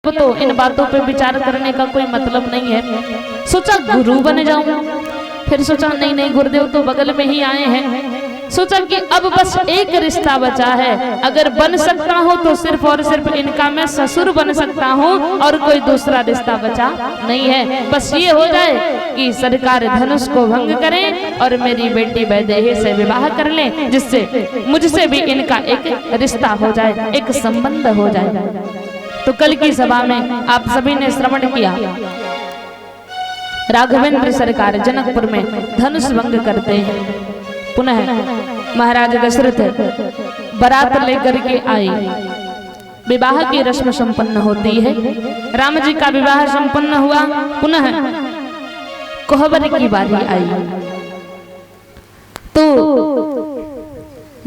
अब तो इन बातों पे विचार करने का कोई मतलब नहीं है। सोचा गुरु बन जाऊं, फिर सोचा नहीं गुरुदेव तो बगल में ही आए हैं। सोचा कि अब बस एक रिश्ता बचा है, अगर बन सकता हूँ तो सिर्फ और सिर्फ इनका मैं ससुर बन सकता हूँ और कोई दूसरा रिश्ता बचा नहीं है। बस ये हो जाए कि सरकार धनुष को भंग करें और मेरी बेटी वैदेही से विवाह कर लें, जिससे मुझसे भी इनका एक रिश्ता हो जाए, एक संबंध हो जाए। तो कल की सभा में आप सभी ने श्रवण किया, राघवेंद्र सरकार जनकपुर में धनुष भंग करते हैं। पुनः महाराज दशरथ बारात लेकर के आए, विवाह की रस्म संपन्न होती है। राम जी का विवाह संपन्न हुआ, पुनः कोहबर की बारी आई। तो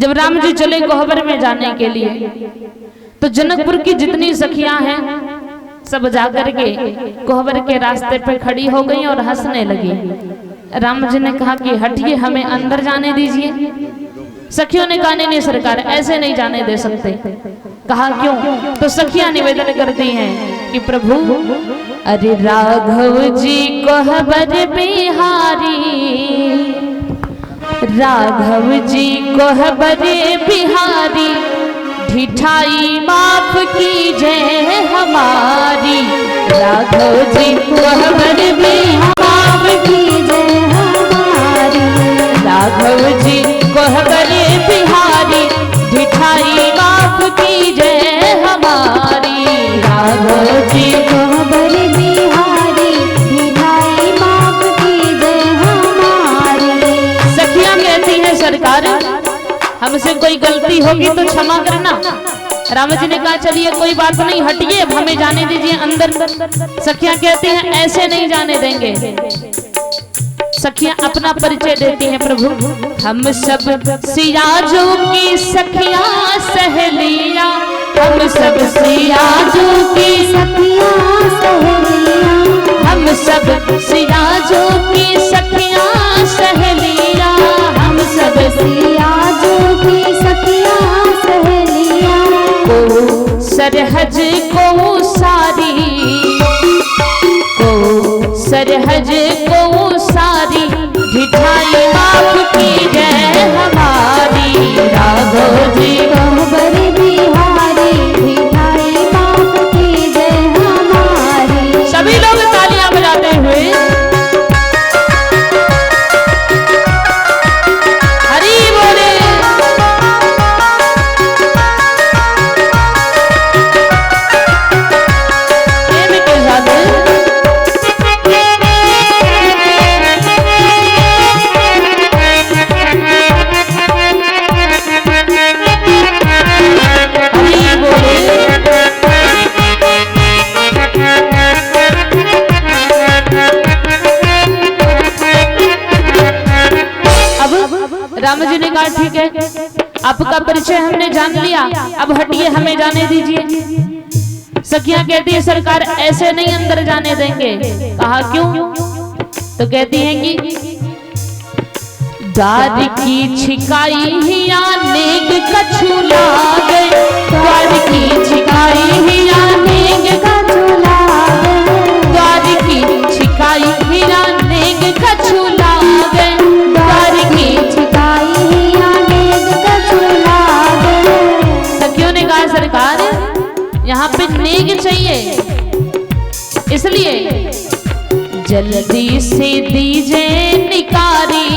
जब राम जी चले कोहबर में जाने के लिए, तो जनकपुर की जितनी सखियां हैं सब जाकर के कोहबर के रास्ते पे खड़ी हो गई और हंसने लगी। राम जी ने कहा कि हटिए, हमें अंदर जाने दीजिए। सखियों ने कहा नहीं सरकार, ऐसे नहीं जाने दे सकते। कहा क्यों? तो सखियां निवेदन करती हैं कि प्रभु, अरे राघव जी कोहबर बिहारी, राघव जी कोहबर बिहारी, ढिठाई माफ कीजिए हमारी। राघव जी कोहबर बिहारी माफ कीजिए हमारी, राघव जी कोहबर बिहारी, ढिठाई माफ कीजिए हमारी। राघव जी कोहबर बिहारी, ढिठाई माफ कीजिए हमारी। सखियां कहती हैं सरकार, हमसे कोई गलती होगी तो क्षमा करना। राम जी ने कहा चलिए कोई बात नहीं, हटिए, अब हमें जाने दीजिए अंदर। सखियां कहती हैं ऐसे नहीं जाने देंगे। सखियां अपना परिचय देती हैं, प्रभु हम सब सियाजू की सखियां सहेलियां, हम सब सियाजू की सखियां सहेलियां, हम सब सियाजू की सखियां सहेलियां, हम सब सियाजू की सखियां सहेलियां। को सरहज को सारी, को सरहज को सारी, ढिठाई माफ कीजिए हमारी। राघव जी कोहबर बिहारी, ढिठाई माफ कीजिए हमारी। सभी लोग तालियां बजाते हुए हरी बोले। राम जी ने कहा ठीक है, आपका परिचय हमने जान लिया, अब हटिए, हमें जाने दीजिए। सखियां कहती है सरकार ऐसे नहीं अंदर जाने देंगे। कहा क्यों? तो कहती हैं कि द्वार की छिकाई हिया नेग कछु लागे, द्वार की छिकाई हिया नेग कछु लागे, द्वार की छिकाई हिया नेग कछु लागे, द्वार की छिकाई हिया नेग कछु लागे। सखियों ने कहा सरकार यहाँ पे नेग चाहिए, इसलिए जल्दी से दीजिए निकारी,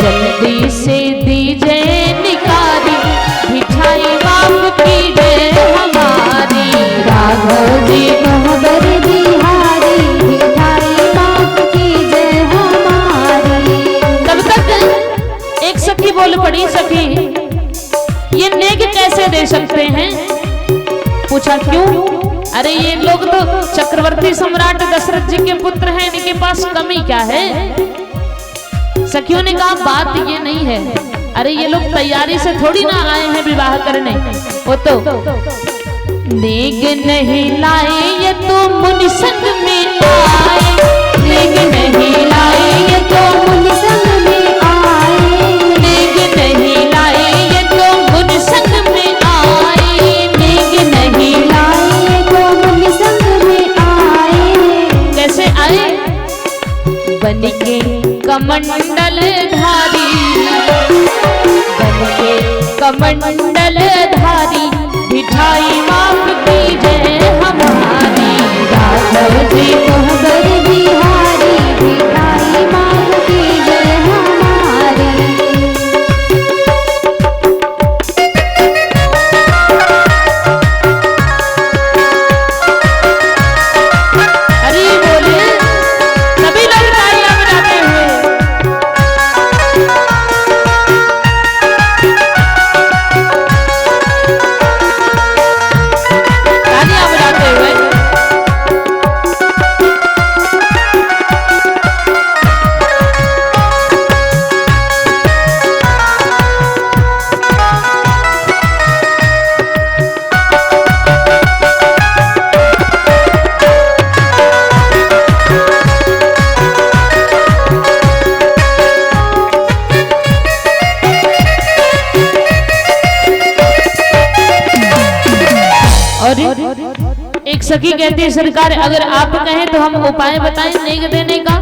जल्दी से दीजिए निकारी, मिठाई माफ कीजिए हमारी। राघव जी कोहबर बिहारी, मिठाई माफ कीजिए हमारी। तब तक एक सखी बोल पड़ी, सखी ये नेग कैसे दे सकते हैं? पूछा क्यों? अरे ये लोग तो चक्रवर्ती सम्राट दशरथ जी के पुत्र हैं, इनके पास कमी क्या है? सखियों ने कहा बात ये नहीं है, अरे ये लोग तैयारी से थोड़ी ना आए हैं विवाह करने, वो तो नेग नहीं लाए ये तो मुनि संग में आए, नेग नहीं लाए ये तो मुनि संग में आए, नेग नहीं लाए ये तो मुनि संग में आए, नेग नहीं लाए ये तो कमंडल धारी, बन के कमंडल धारी, मिठाई माफ कीजिए हमारी। राघव जी कोहबर बिहारी, मिठाई माफ कीजिए हमारी। एक सखी कहती है सरकार अगर आप कहें तो हम उपाय बताएं नेग देने का।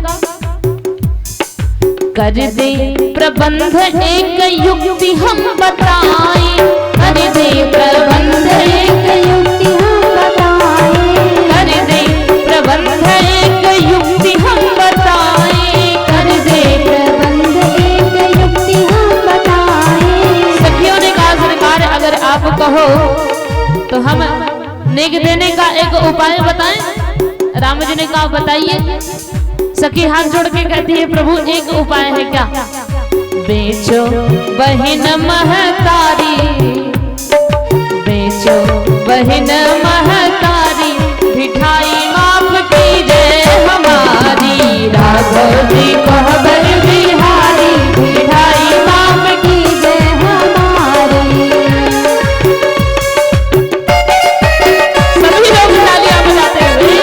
कर दे प्रबंध एक युक्ति हम बताएं, कर दे प्रबंध एक युक्ति हम बताएं, कर दे प्रबंध एक युक्ति हम बताएं, कर दे प्रबंध एक युक्ति हम बताएं। सखियों ने कहा सरकार अगर आप कहो तो हम नेक देने का एक उपाय बताएं। राम जी ने कहा बताइए। सखी हाथ जोड़ के कहती है प्रभु एक उपाय है क्या? बेचो बहिन महतारी, बेचो बहिन महतारी, मिठाई माफ कीजिए हमारी। राघव जी कोहबर बिहारी, मिठाई माफ कीजिए हमारी। सभी लोग तालियां बजाते हुए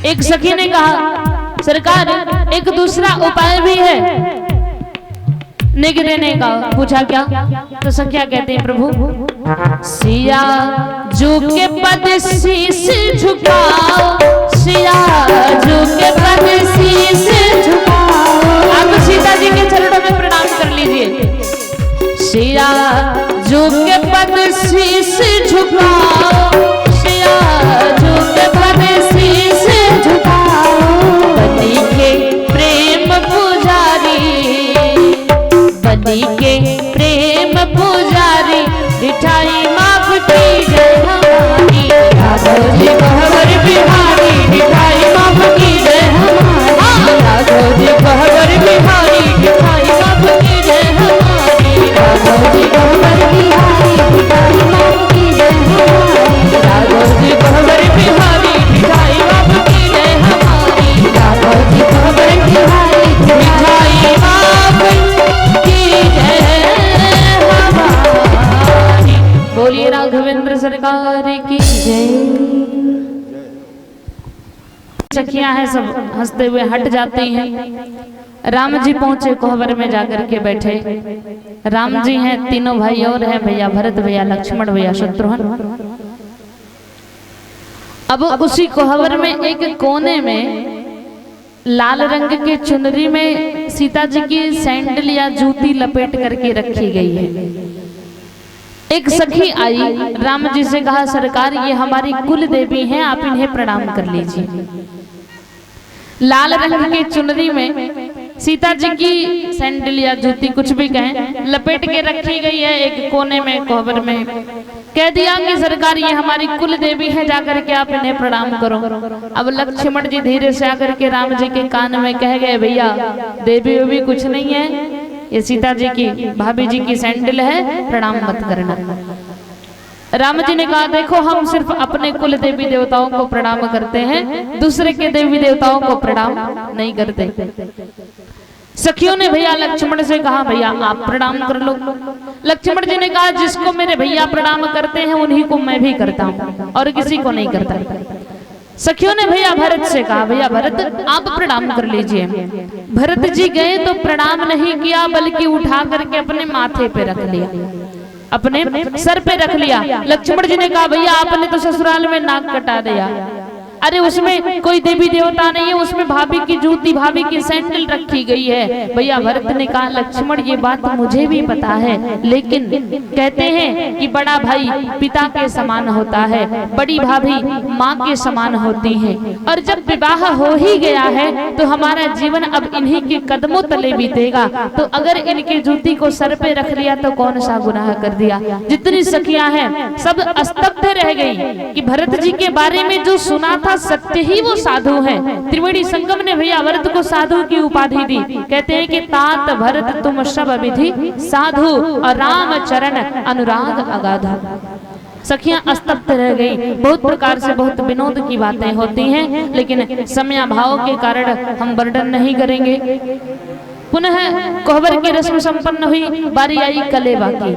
एक सखी ने कहा सरकार एक दूसरा उपाय भी है नेक देने का। पूछा क्या? तो सखिया कहते हैं प्रभु सिया जू के पद शीश झुकाओ, सिया जू के पद शीश झुकाओ। आप सीता जी के चरणों में प्रणाम कर लीजिए। सिया जू के पद शीश झुकाओ, सिया जू के पद शीश झुकाओ। बनी के प्रेम पुजारी, बनी के प्रेम पुजारी, मिठाई माफ कीजिए हमारी। राघव जी कोहबर बिहारी, मिठाई माफ कीजिए हमारी। राघव जी कोहबर बिहारी, मिठाई माफ कीजिए हमारी। राघव जी कोहबर बिहारी, मिठाई माफ कीजिए हमारी। राघव जी कोहबर बिहारी, मिठाई माफ कीजिए हमारी। राघव जी कोहबर बिहारी, मिठाई माफ कीजिए हमारी। बोलिए राघवेंद्र सरकार की जय। सखियां हैं सब हंसते हुए हट जाती हैं। राम जी पहुंचे कोहबर में जाकर के बैठे। राम जी हैं, तीनों भाई और हैं भैया भरत भैया लक्ष्मण भैया शत्रुघ्न। अब उसी कोहबर में एक कोने में लाल रंग के चुनरी में सीता जी की सैंडल या जूती लपेट करके रखी गई है। एक सखी आई, राम जी से कहा सरकार ये हमारी कुल देवी हैं, आप इन्हें प्रणाम कर लीजिए। लाल रंग के चुनरी में सीता जी की सैंडल या जूती कुछ भी कहें लपेट के रखी गई है एक कोने में कोहबर में। कह दिया कि सरकार ये हमारी कुल देवी है, जाकर के आप इन्हें प्रणाम करो। अब लक्ष्मण जी धीरे से आकर के राम जी के कान में कह गए भैया देवी वेवी कुछ नहीं है, ये सीता जी की भाभी जी की सैंडल है, प्रणाम मत करना। राम जी ने कहा देखो हम सिर्फ अपने कुल देवी देवताओं को प्रणाम करते हैं, दूसरे के देवी देवताओं को प्रणाम नहीं करते। सखियों ने भैया लक्ष्मण से कहा भैया आप प्रणाम कर लो। लक्ष्मण जी ने कहा जिसको मेरे भैया प्रणाम करते हैं उन्हीं को मैं भी करता हूँ और किसी को नहीं करता। सखियों ने भैया भरत से कहा भैया भरत आप प्रणाम कर लीजिए। भरत जी गए तो प्रणाम नहीं किया बल्कि उठा करके अपने माथे पे रख लिया, अपने सर पे रख लिया। लक्ष्मण जी ने कहा भैया आपने तो ससुराल में नाक कटा दिया, अरे उसमें कोई देवी देवता नहीं है, उसमें भाभी की जूती भाभी की सैंडल रखी गई है। भैया भरत ने कहा लक्ष्मण ये बात मुझे भी पता है, लेकिन कहते हैं कि बड़ा भाई पिता के समान होता है, बड़ी भाभी माँ के समान होती है, और जब विवाह हो ही गया है तो हमारा जीवन अब इन्हीं के कदमों तले बीतेगा। तो अगर इनके जूती को सर पे रख लिया तो कौन सा गुनाह कर दिया। जितनी सखियां हैं सब स्तब्ध रह गई कि भरत जी के बारे में जो सुना था सत्य ही वो साधु है। त्रिवेणी संगम ने भैया भरत को साधु की उपाधि दी। कहते हैं कि तात भरत तुम सब विधि साधु और राम चरण अनुराग अगाध। सखियां स्तब्ध रह गई। बहुत प्रकार से बहुत विनोद की बातें होती हैं, लेकिन समय भाव के कारण हम वर्णन नहीं करेंगे। पुनः कोहबर की रस्म संपन्न हुई, बारी आई कलेवा की।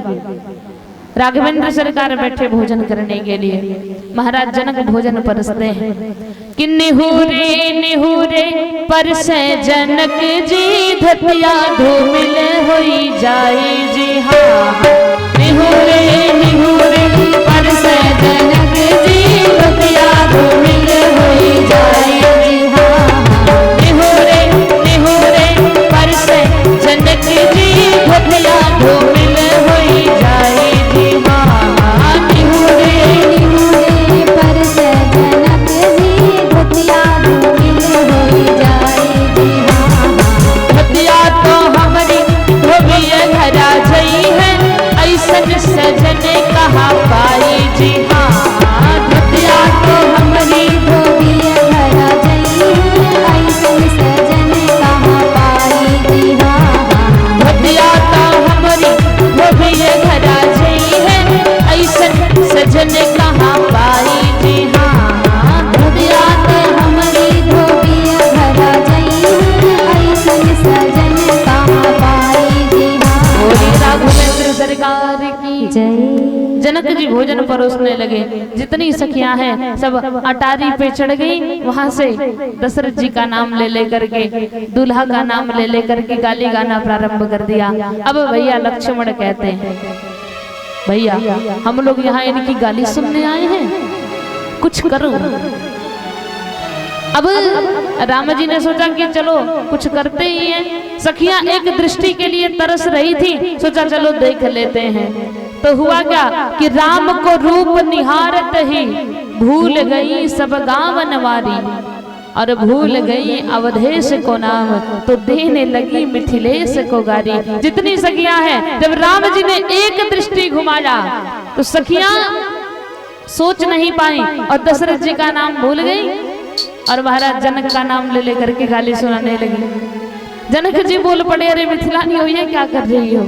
राघवेंद्र सरकार बैठे भोजन करने के लिए, महाराज जनक भोजन परसते हैं कि निहुरे निहुरे परसे जनक जी धतिया धूमिल होई जाई जी। हाँ निहुरे निहुरे परसे जनक जी धतिया धूमिल होई जाई जी। हाँ निहुरे निहुरे परसे जनक जी धतिया धूमिल होई जाई। सजन कहा पाई जी। हाँ धतिया तो हमारी धोबिया भरा जई है, ऐसन सजन कहा पाई जी। हाँ धतिया तो हमारी धोबिया भरा जई है, ऐसन सजन कहा पाई जी। हाँ धतिया तो हमारी धोबिया भरा जई है, ऐसन सजन कहा पाई जी। हाँ राघवेंद्र सरकार की जय। जनक जी भोजन परोसने लगे। जितनी सखियां हैं सब अटारी पे चढ़ गई। वहां से दशरथ जी का नाम ले लेकर के, दूल्हा का नाम ले लेकर के गाली गाना प्रारंभ कर दिया। अब भैया लक्ष्मण कहते हैं भैया हम लोग यहाँ इनकी गाली सुनने आए हैं, कुछ करो। अब राम जी ने सोचा कि चलो कुछ करते ही हैं। सखियां एक दृष्टि के लिए तरस रही थी, सोचा चलो देख लेते हैं। तो हुआ क्या कि राम को रूप निहारत ही भूल गई सब गाँव नवारी, और भूल गई अवधेश को नाम तो देने लगी मिथिलेश को गारी। जितनी सखियां हैं जब राम जी ने एक दृष्टि घुमाया तो सखियां सोच नहीं पाई और दशरथ जी का नाम भूल गई और महाराज जनक का नाम ले लेकर के गाली सुनाने लगी। जनक जी बोल पड़े अरे मिथिलानी हो ये क्या कर रही हो।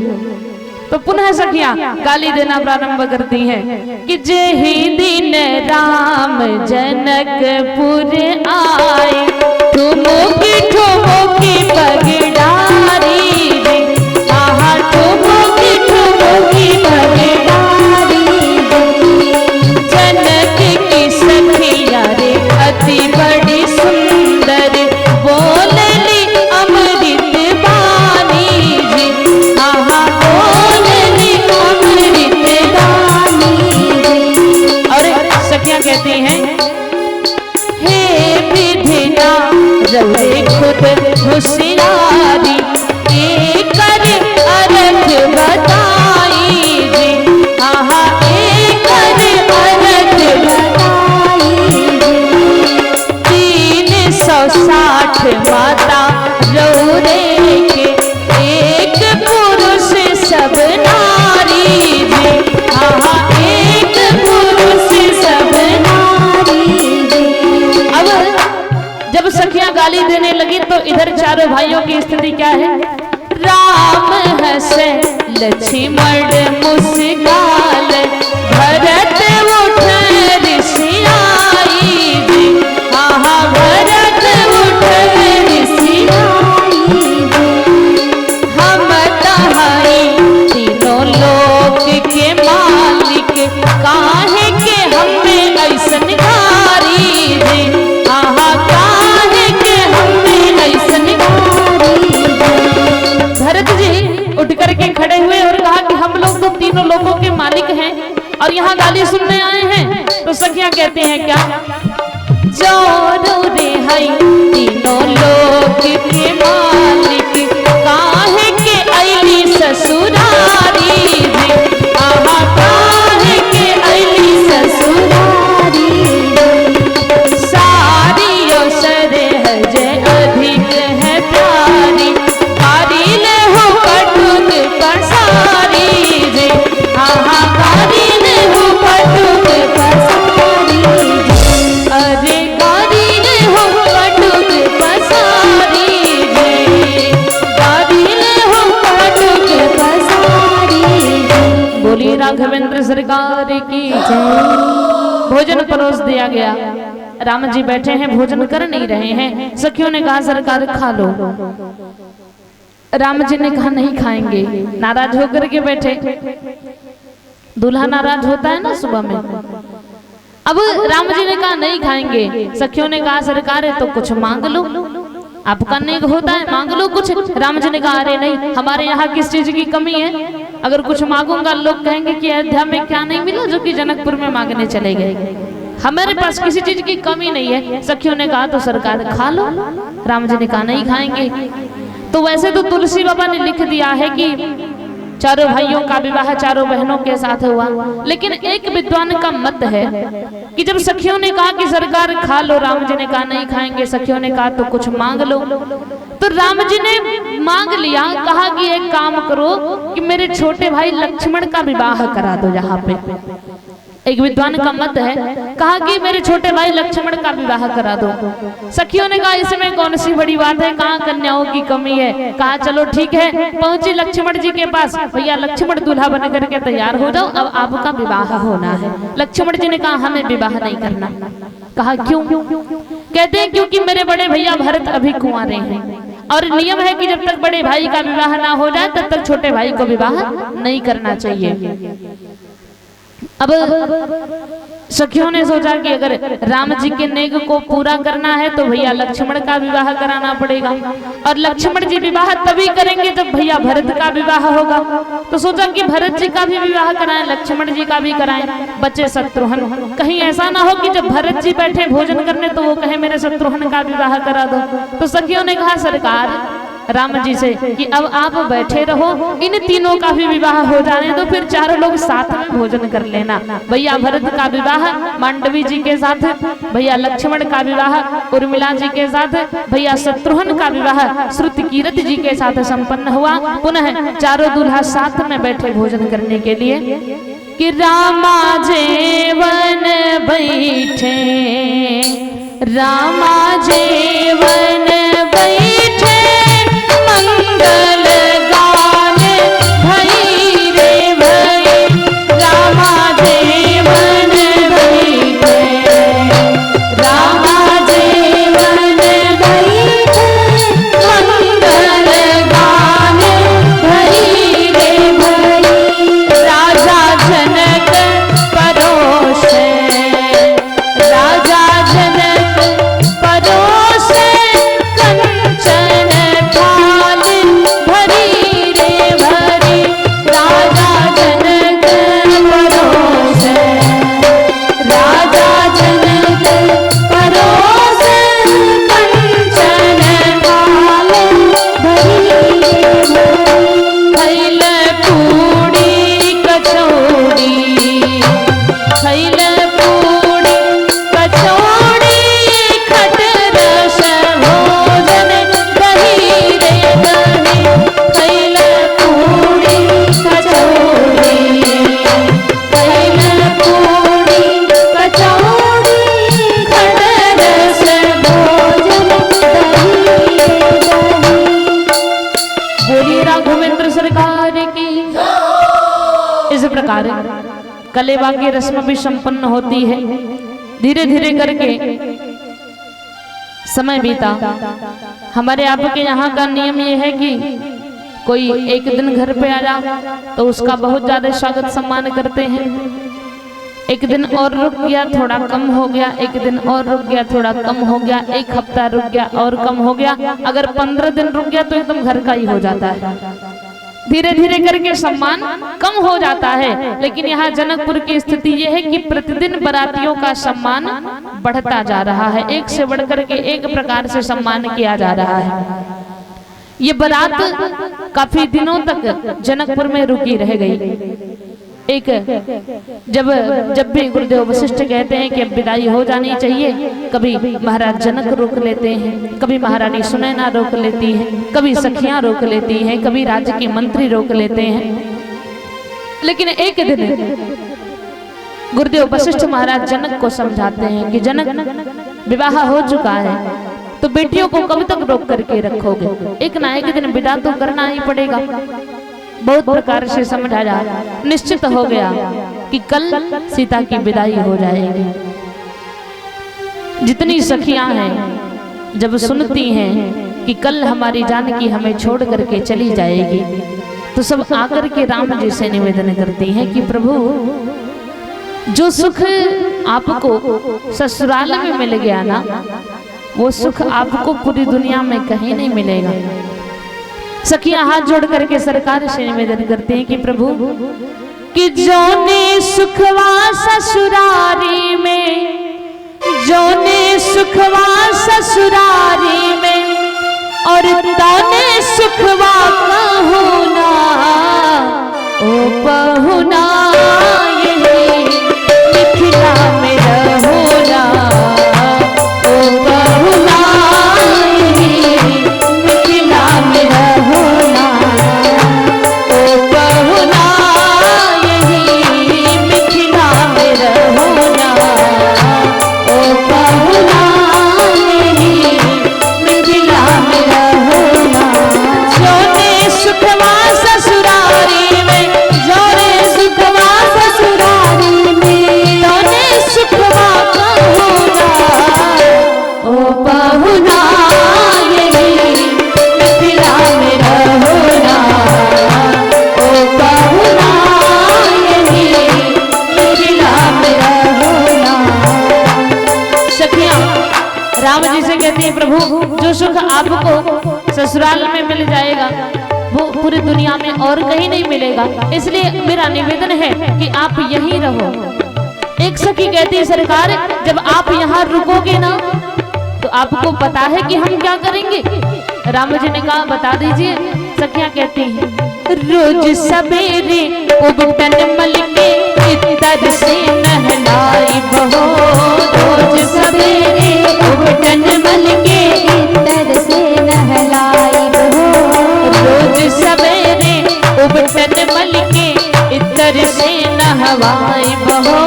तो पुनः सखियां गाली देना प्रारंभ करती हैं कि जेहि दिन राम जनकपुर आए, ठुमुकी ठुमुकी पगडारी रे। आहा ठुमुकी ठुमुकी पगडारी रे। जनक की सखिया रे अति बड़ी सुंदर, बोलली अमृत बानी जी। आहा बोलली अमृत बानी जी। और सखियां कहती हैं हे विधिना रहे खुद होशियारी, एकर अर्थ बताई जी। आहा एकर अर्थ बताई जी। 360 माता रौरे के, एक पुरुष सब नारी जी। आहा एक पुरुष सब नारी जी। अब जब सखियां गाली देने लगी तो इधर चारों भाइयों की स्थिति क्या है। राम हंसे लक्ष्मण मुस्काल, भरत सखियां कहते हैं क्या, जोरो रे हई तीनों लोक के मालिक, काहे के अली ससुरारी रे, आहा काहे के अली ससुरारी रे, सारी सरे हजे अधिक है प्यारी, कारिल हो कटुक कसारी रे, आहा कारिल हो कटुक कसारी रे, अरे कारिल हो कटुक कसारी रे, कारिल हो कटुक कसारी रे। बोली राघवेंद्र सरकार की जय। भोजन परोस दिया गया, राम जी बैठे हैं, भोजन कर नहीं रहे हैं। सखियों ने कहा सरकार खा लो। राम जी ने कहा नहीं खाएंगे, नाराज होकर के बैठे। दूल्हा नाराज होता है ना सुबह में। अब राम जी ने कहा नहीं खाएंगे। सखियों ने कहा सरकार है तो कुछ मांग लो, आपका नेक होता है, मांग लो कुछ। राम जी ने कहा अरे नहीं, हमारे यहाँ किस चीज की कमी है, अगर कुछ मांगूंगा लोग कहेंगे कि अयोध्या में क्या नहीं मिला जो कि जनकपुर में मांगने चले गए, हमारे पास किसी चीज की कमी नहीं है। सखियों ने कहा तो सरकार खा लो। राम जी ने कहा नहीं खाएंगे। तो वैसे तो तुलसी बाबा ने लिख दिया है कि चारों भाइयों का विवाह चारों बहनों के साथ हुआ, लेकिन एक विद्वान का मत है कि जब सखियों ने कहा कि सरकार खा लो, राम जी ने कहा नहीं खाएंगे, सखियों ने कहा तो कुछ मांग लो। तो राम जी ने मांग लिया, कहा कि एक काम करो कि मेरे छोटे भाई लक्ष्मण का विवाह करा दो यहाँ पे। एक विद्वान का मत है, कहा कि मेरे छोटे भाई लक्ष्मण का विवाह करा दो। सखियों ने कहा इसमें कौन सी बड़ी बात है, कहाँ कन्याओं की कमी है। कहा चलो ठीक है। पहुंची लक्ष्मण जी के पास, भैया लक्ष्मण दूल्हा बन करके तैयार हो जाओ, अब आपका विवाह होना है। लक्ष्मण जी ने कहा हमें विवाह नहीं करना। कहा क्यों? कहते हैं क्योंकि मेरे बड़े भैया भरत अभी कुंवारे हैं और नियम है कि जब तक बड़े भाई का विवाह ना हो जाए तब तक छोटे भाई को विवाह नहीं करना चाहिए। अब सखियों ने सोचा कि अगर राम जी के नेक को पूरा करना है तो भैया लक्ष्मण का विवाह कराना पड़ेगा, और लक्ष्मण जी विवाह तभी करेंगे जब भैया भरत का विवाह होगा। तो सोचा कि भरत जी का भी विवाह कराएं, लक्ष्मण जी का भी कराएं, बच्चे शत्रुघ्न। कहीं ऐसा ना हो कि जब भरत जी बैठे भोजन करने तो वो कहे मेरे शत्रुघ्न का विवाह करा दो। तो सखियों ने कहा सरकार राम जी से कि अब आप बैठे रहो, इन तीनों का भी विवाह हो जाने तो फिर चारों लोग साथ में भोजन कर लेना। भैया भरत का विवाह मांडवी जी के साथ, भैया लक्ष्मण का विवाह उर्मिला जी के साथ, भैया शत्रुघ्न का विवाह श्रुतकीरत जी के साथ संपन्न हुआ। पुनः चारों दूल्हा साथ में बैठे भोजन करने के लिए कि रामा जेवन बैठे, रामा जेवन बैठे, मंगल गान भई रे भई, रामा जेवन बैठे, रामा जेवन बैठे, मंगल गान भई रे भई, राजा जनक परोसे, राजा जनक परोसे, कंचन थाल भरी रे भरी, राजा जनक परोसे, राजा जनक परोसे, कंचन थाल भरी रे भरी, खैल पूड़ी कचौड़ी, खैल पूड़ी कचौड़ी, खट रस भोजन दही रे दही, खैल पूड़ी कचौड़ी, खैल पूड़ी कचौड़ी, खट रस भोजन दही रे दही। बोलिए राघवेंद्र सरकार की। इस प्रकार कलेवा की रस्म भी संपन्न होती है। धीरे धीरे करके समय बीता। हमारे आपके यहाँ का नियम ये है कि कोई एक दिन घर पे आ जा तो उसका बहुत ज्यादा स्वागत सम्मान करते हैं। एक दिन और रुक गया थोड़ा कम हो गया, एक दिन और रुक गया थोड़ा कम हो गया, एक हफ्ता रुक गया और कम हो गया, अगर 15 दिन रुक गया तो एकदम घर का ही हो जाता है। धीरे धीरे करके सम्मान कम हो जाता है। लेकिन यहाँ जनकपुर की स्थिति यह है कि प्रतिदिन बारातियों का सम्मान बढ़ता जा रहा है, एक से बढ़कर के एक प्रकार से सम्मान किया जा रहा है। ये बारात काफी दिनों तक जनकपुर में रुकी रह गई। एक जब भी गुरुदेव वशिष्ठ कहते हैं कि अब विदाई हो जानी चाहिए, कभी महाराज जनक रोक लेते हैं, कभी महारानी सुनैना रोक लेती है, कभी सखियां रोक लेती हैं, कभी राज्य के मंत्री रोक लेते हैं। लेकिन एक दिन गुरुदेव वशिष्ठ महाराज जनक को समझाते हैं कि जनक, विवाह हो चुका है तो बेटियों को कब तक रोक करके रखोगे, एक ना एक दिन विदा तो करना ही पड़ेगा। बहुत प्रकार से समझाया, निश्चित हो गया कि कल सीता की विदाई हो जाएगी। जितनी सखियां हैं जब सुनती हैं कि कल हमारी जानकी हमें छोड़ करके चली जाएगी, तो सब आकर के राम जी से निवेदन करती हैं कि प्रभु, जो सुख आपको ससुराल में मिल गया ना, वो सुख आपको पूरी दुनिया में कहीं नहीं मिलेगा। सखियां हाथ जोड़ करके सरकार से निवेदन करते हैं कि प्रभु, कि जोने सुखवा ससुरारी में, जोने सुखवा ससुरारी में, और तौने सुखवा कहूना ओ पहुना, यही मिथिला में रहोना ओ पहुना, यही मिथिला में रहोना ओ पहुना, यही मिथिला में रहोना ओ पहुना, यही मिथिला में रहोना। जोने सुखवा ससुरारी में, जोने सुखवा ससुरारी में, तोने सुखवा कहूना ओ पहुना, यही मिथिला में रहोना ओ पहुना, यही मिथिला में रहोना। सखियां राम जी से कहती है, प्रभु, जो सुख आपको ससुराल में मिल जाएगा वो पूरी दुनिया में और कहीं नहीं मिलेगा, इसलिए मेरा निवेदन है कि आप यहीं रहो। एक सखी कहती है, सरकार, जब आप यहाँ रुकोगे ना तो आपको पता है कि हम क्या करेंगे। राम जी ने कहा, बता दीजिए। सखियां कहती हैं, रोज सवेरे उबटन मल के इतर से नहलाई बहो, रोज सवेरे उबटन मल के इतर से नहलाई बहो, रोज सवेरे उबटन मल के इतर से नहवाई बहो,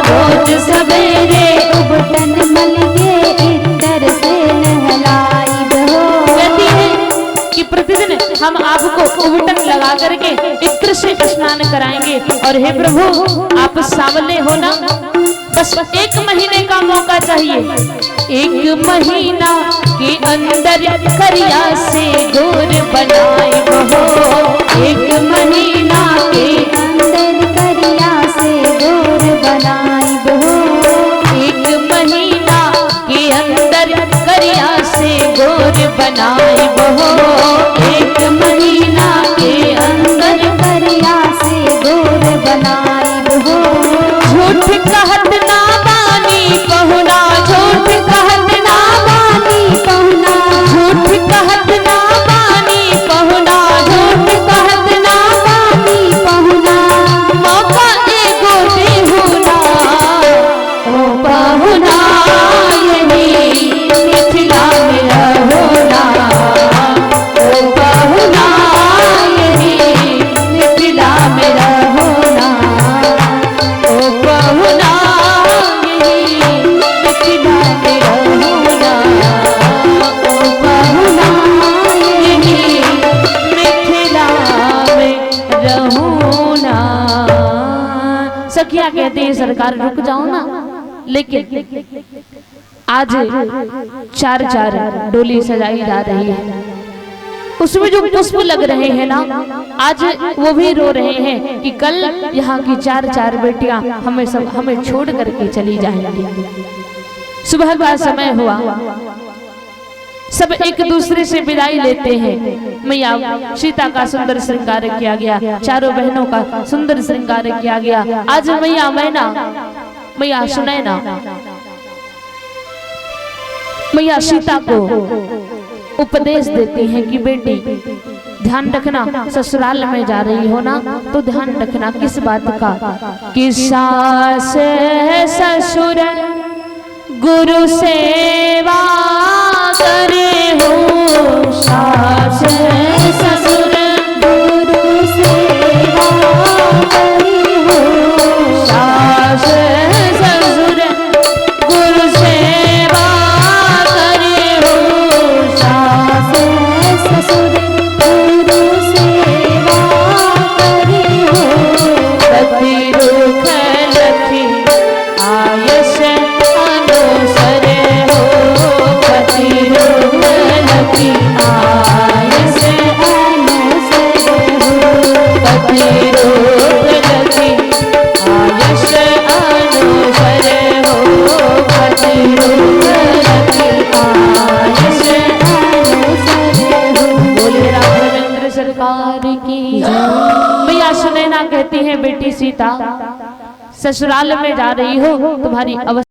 रोज सवेरे उबटन मल के इतर से नहलाई बहो। कहती है कि प्रतिदिन हम आपको उबटन लगा करके इत्र से स्नान कराएंगे। और हे प्रभु, आप सांवले हो ना, बस 1 महीने का मौका चाहिए। 1 महीना के अंदर करिया से गोर बनाए बहो, 1 महीना के अंदर करिया से गोर बनाए बहो, 1 महीना के अंदर करिया से गोर बनाए बहो, 1 महीना के अंदर करिया से गोर बनाए बहो। झूठ कहत ना बानी पहुना, झूठ कहत ना बानी पहुना, झूठ कहत ना बानी पहुना, झूठ कहत ना बानी पहुना, मौका एगो देहुना ओ पहुना, यही मिथिला में रहोना ओ पहुना, यही मिथिला में रहोना ओ पहुना, यही मिथिला में रहोना ओ पहुना, यही मिथिला में रहोना। सखिया कहते हैं, सरकार रुक जाओ ना, लेकिन आज 4 डोली सजाई जा रही है, उसमें जो पुष्प लग रहे हैं ना, आज वो भी रो रहे हैं कि कल यहाँ की 4 बेटियां हमें छोड़ करके चली जाएंगी। सुबह का समय हुआ, सब एक दूसरे से विदाई लेते हैं। मैया सीता का सुंदर श्रृंगार किया गया, चारों बहनों का सुंदर श्रृंगार किया गया। आज मैया मैना, मैया सुनैना, मैया सीता को उपदेश देती हैं कि बेटी ध्यान रखना, ससुराल में जा रही हो ना तो ध्यान रखना किस बात का, कि सास ससुर गुरु सेवा करे हो, सास ससुर गुरु सेवा करे हो, सास ससुर गुरु सेवा करे हो, सास ससुर गुरु सेवा करे हो, पति रुख लखी आयस अनुसर हो, पति रुख लखी आयस अनुसर हो, पति रुख लखी आयस अनुसर हो, पति रुख लखी आयस अनुसर हो। बोले राघवेंद्र सरकार की मैया सुनैना कहती है बेटी सीता ससुराल में जा रही हो, तुम्हारी अवस्था